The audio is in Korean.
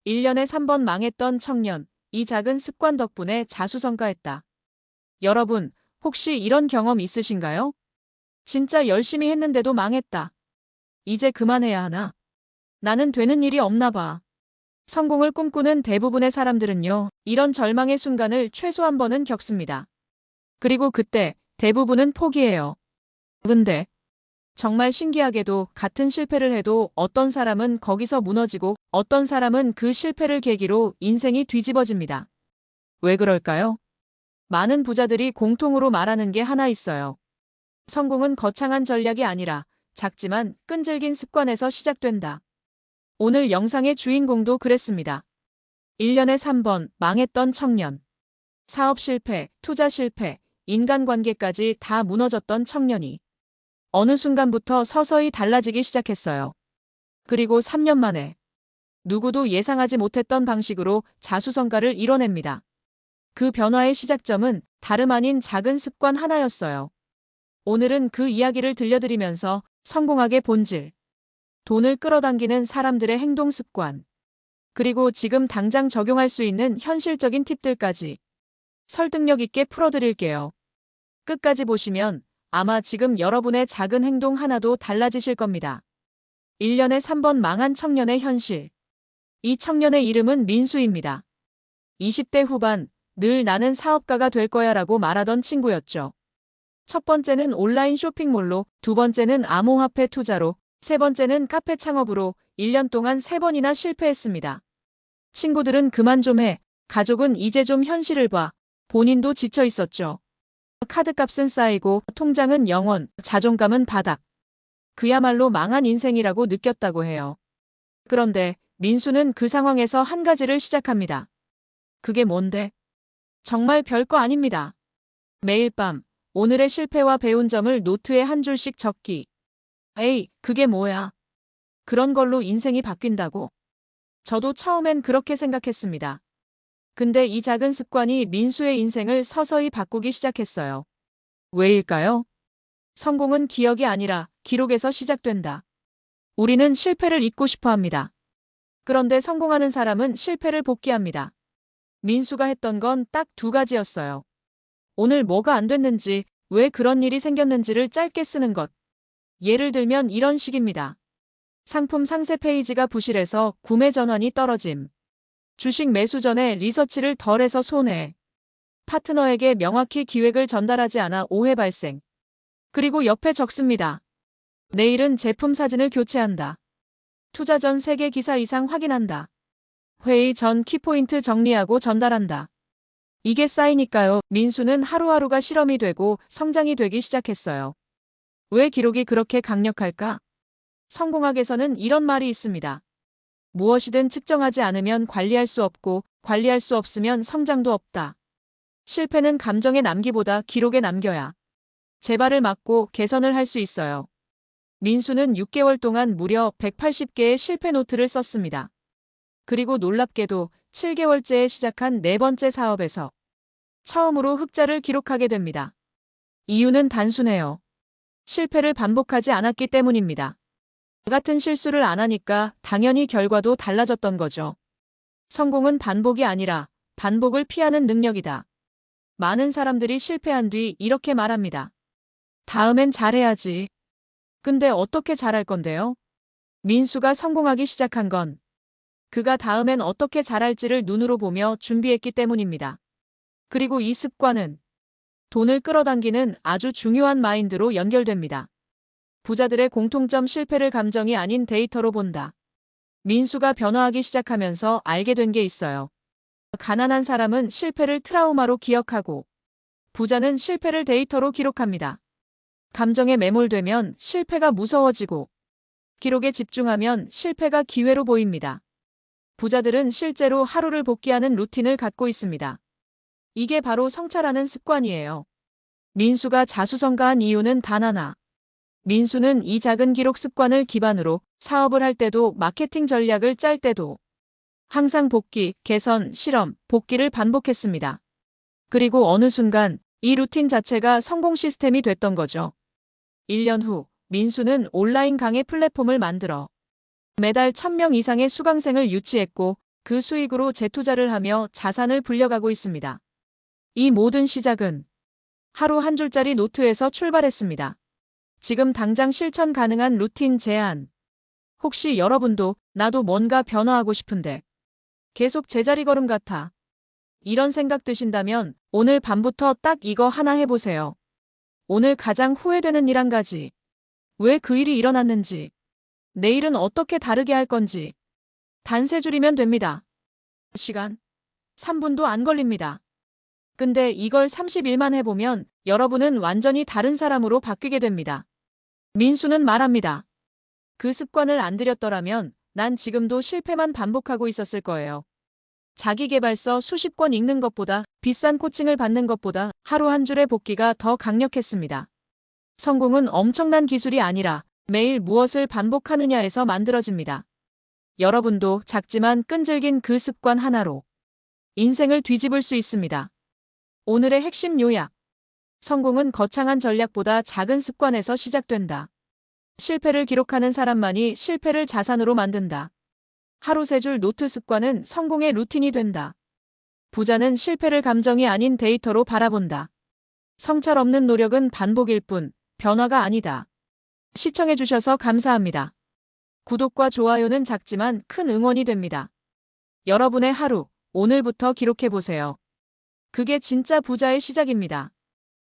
1년에 3번 망했던 청년, 이 작은 습관 덕분에 자수성가했다. 여러분, 혹시 이런 경험 있으신가요? 진짜 열심히 했는데도 망했다. 이제 그만해야 하나? 나는 되는 일이 없나 봐. 성공을 꿈꾸는 대부분의 사람들은요, 이런 절망의 순간을 최소 한 번은 겪습니다. 그리고 그때 대부분은 포기해요. 근데 정말 신기하게도 같은 실패를 해도 어떤 사람은 거기서 무너지고 어떤 사람은 그 실패를 계기로 인생이 뒤집어집니다. 왜 그럴까요? 많은 부자들이 공통으로 말하는 게 하나 있어요. 성공은 거창한 전략이 아니라 작지만 끈질긴 습관에서 시작된다. 오늘 영상의 주인공도 그랬습니다. 1년에 3번 망했던 청년. 사업 실패, 투자 실패, 인간관계까지 다 무너졌던 청년이 어느 순간부터 서서히 달라지기 시작했어요. 그리고 3년 만에 누구도 예상하지 못했던 방식으로 자수성가를 이뤄냅니다. 그 변화의 시작점은 다름 아닌 작은 습관 하나였어요. 오늘은 그 이야기를 들려드리면서 성공학의 본질, 돈을 끌어당기는 사람들의 행동 습관, 그리고 지금 당장 적용할 수 있는 현실적인 팁들까지 설득력 있게 풀어드릴게요. 끝까지 보시면 아마 지금 여러분의 작은 행동 하나도 달라지실 겁니다. 1년에 3번 망한 청년의 현실. 이 청년의 이름은 민수입니다. 20대 후반, 늘 나는 사업가가 될 거야 라고 말하던 친구였죠. 첫 번째는 온라인 쇼핑몰로, 두 번째는 암호화폐 투자로, 세 번째는 카페 창업으로 1년 동안 3번이나 실패했습니다. 친구들은 그만 좀 해, 가족은 이제 좀 현실을 봐, 본인도 지쳐 있었죠. 카드값은 쌓이고 통장은 영원, 자존감은 바닥. 그야말로 망한 인생이라고 느꼈다고 해요. 그런데 민수는 그 상황에서 한 가지를 시작합니다. 그게 뭔데? 정말 별거 아닙니다. 매일 밤 오늘의 실패와 배운 점을 노트에 한 줄씩 적기. 에이, 그게 뭐야? 그런 걸로 인생이 바뀐다고? 저도 처음엔 그렇게 생각했습니다. 근데 이 작은 습관이 민수의 인생을 서서히 바꾸기 시작했어요. 왜일까요? 성공은 기억이 아니라 기록에서 시작된다. 우리는 실패를 잊고 싶어 합니다. 그런데 성공하는 사람은 실패를 복귀합니다. 민수가 했던 건 딱 2가지였어요. 오늘 뭐가 안 됐는지, 왜 그런 일이 생겼는지를 짧게 쓰는 것. 예를 들면 이런 식입니다. 상품 상세 페이지가 부실해서 구매 전환이 떨어짐. 주식 매수 전에 리서치를 덜 해서 손해. 파트너에게 명확히 기획을 전달하지 않아 오해 발생. 그리고 옆에 적습니다. 내일은 제품 사진을 교체한다. 투자 전 3개 기사 이상 확인한다. 회의 전 키포인트 정리하고 전달한다. 이게 쌓이니까요. 민수는 하루하루가 실험이 되고 성장이 되기 시작했어요. 왜 기록이 그렇게 강력할까? 성공학에서는 이런 말이 있습니다. 무엇이든 측정하지 않으면 관리할 수 없고 관리할 수 없으면 성장도 없다. 실패는 감정에 남기보다 기록에 남겨야 재발을 막고 개선을 할 수 있어요. 민수는 6개월 동안 무려 180개의 실패 노트를 썼습니다. 그리고 놀랍게도 7개월째에 시작한 4번째 사업에서 처음으로 흑자를 기록하게 됩니다. 이유는 단순해요. 실패를 반복하지 않았기 때문입니다. 같은 실수를 안 하니까 당연히 결과도 달라졌던 거죠. 성공은 반복이 아니라 반복을 피하는 능력이다. 많은 사람들이 실패한 뒤 이렇게 말합니다. 다음엔 잘해야지. 근데 어떻게 잘할 건데요? 민수가 성공하기 시작한 건 그가 다음엔 어떻게 잘할지를 눈으로 보며 준비했기 때문입니다. 그리고 이 습관은 돈을 끌어당기는 아주 중요한 마인드로 연결됩니다. 부자들의 공통점 실패를 감정이 아닌 데이터로 본다. 민수가 변화하기 시작하면서 알게 된 게 있어요. 가난한 사람은 실패를 트라우마로 기억하고 부자는 실패를 데이터로 기록합니다. 감정에 매몰되면 실패가 무서워지고 기록에 집중하면 실패가 기회로 보입니다. 부자들은 실제로 하루를 복귀하는 루틴을 갖고 있습니다. 이게 바로 성찰하는 습관이에요. 민수가 자수성가한 이유는 단 하나. 민수는 이 작은 기록 습관을 기반으로 사업을 할 때도 마케팅 전략을 짤 때도 항상 복귀, 개선, 실험, 복귀를 반복했습니다. 그리고 어느 순간 이 루틴 자체가 성공 시스템이 됐던 거죠. 1년 후 민수는 온라인 강의 플랫폼을 만들어 매달 1000명 이상의 수강생을 유치했고 그 수익으로 재투자를 하며 자산을 불려가고 있습니다. 이 모든 시작은 하루 한 줄짜리 노트에서 출발했습니다. 지금 당장 실천 가능한 루틴 제안. 혹시 여러분도 나도 뭔가 변화하고 싶은데 계속 제자리 걸음 같아. 이런 생각 드신다면 오늘 밤부터 딱 이거 하나 해보세요. 오늘 가장 후회되는 일 한 가지. 왜 그 일이 일어났는지. 내일은 어떻게 다르게 할 건지. 단 3줄이면 됩니다. 시간 3분도 안 걸립니다. 근데 이걸 30일만 해보면 여러분은 완전히 다른 사람으로 바뀌게 됩니다. 민수는 말합니다. 그 습관을 안 들였더라면 난 지금도 실패만 반복하고 있었을 거예요. 자기계발서 수십 권 읽는 것보다 비싼 코칭을 받는 것보다 하루 한 줄의 복기가 더 강력했습니다. 성공은 엄청난 기술이 아니라 매일 무엇을 반복하느냐에서 만들어집니다. 여러분도 작지만 끈질긴 그 습관 하나로 인생을 뒤집을 수 있습니다. 오늘의 핵심 요약. 성공은 거창한 전략보다 작은 습관에서 시작된다. 실패를 기록하는 사람만이 실패를 자산으로 만든다. 하루 3줄 노트 습관은 성공의 루틴이 된다. 부자는 실패를 감정이 아닌 데이터로 바라본다. 성찰 없는 노력은 반복일 뿐 변화가 아니다. 시청해주셔서 감사합니다. 구독과 좋아요는 작지만 큰 응원이 됩니다. 여러분의 하루, 오늘부터 기록해보세요. 그게 진짜 부자의 시작입니다.